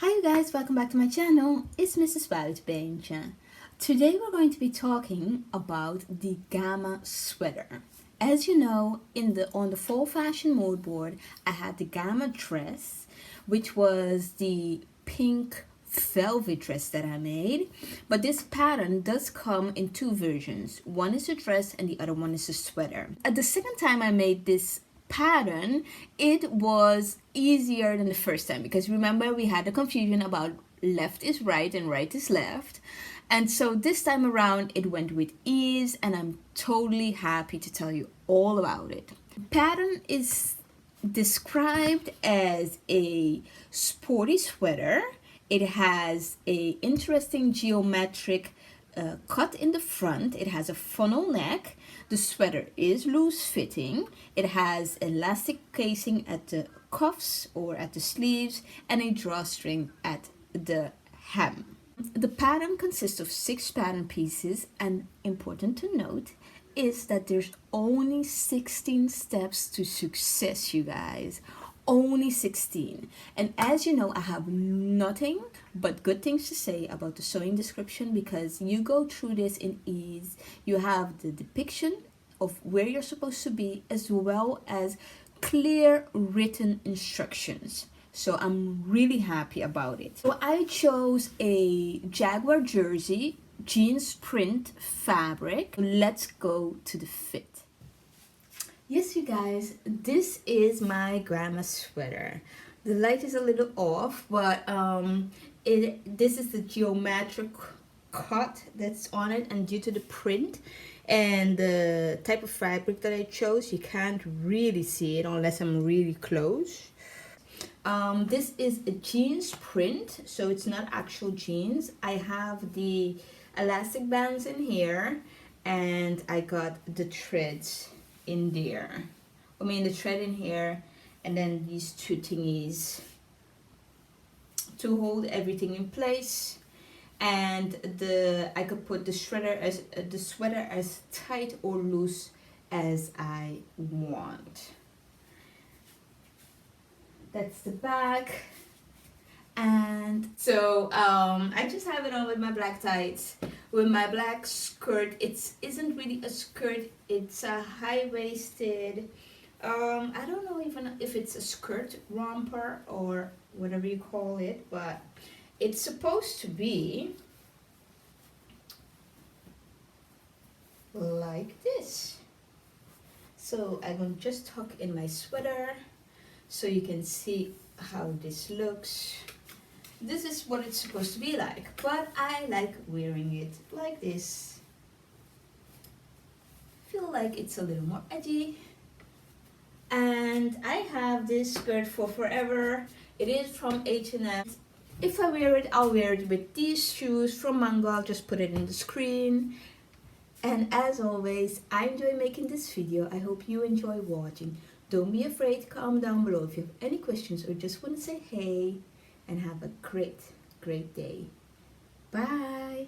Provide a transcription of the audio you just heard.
Hi you guys, welcome back to my channel. It's Mrs. Buitenbeentje. Today we're going to be talking about the Gemma sweater. As you know, on the fall fashion mood board, I had the Gemma dress, which was the pink velvet dress that I made. But this pattern does come in two versions. One is a dress and the other one is a sweater. At the second time I made this pattern, it was easier than the first time because remember we had the confusion about left is right and right is left, and so this time around it went with ease, and I'm totally happy to tell you all about it. The pattern is described as a sporty sweater. It has a interesting geometric cut in the front. It has a funnel neck. The sweater is loose fitting. It has elastic casing at the cuffs or at the sleeves and a drawstring at the hem. The pattern consists of 6 pattern pieces, and important to note is that there's only 16 steps to success, you guys. Only 16. And as you know, I have nothing but good things to say about the sewing description because you go through this in ease. You have the depiction of where you're supposed to be as well as clear written instructions. So I'm really happy about it. So I chose a Jaguar jersey jeans print fabric. Let's go to the fit. Yes, you guys, this is my grandma sweater. The light is a little off, but this is the geometric cut that's on it, and due to the print and the type of fabric that I chose, you can't really see it unless I'm really close. This is a jeans print, so it's not actual jeans. I have the elastic bands in here, and I got the threads in there. The thread in here, and then these two thingies to hold everything in place. And I could put the sweater as tight or loose as I want. That's the back. And so I just have it on with my black tights, with my black skirt. It isn't really a skirt, it's a high-waisted, I don't know even if it's a skirt romper or whatever you call it, but it's supposed to be like this. So I'm going to just tuck in my sweater so you can see how this looks. This is what it's supposed to be like, but I like wearing it like this. Feel like it's a little more edgy. And I have this skirt for forever. It is from H&M. If I wear it, I'll wear it with these shoes from Mango. I'll just put it in the screen. And as always, I enjoy making this video. I hope you enjoy watching. Don't be afraid to comment down below if you have any questions or just want to say hey. And have a great day. Bye.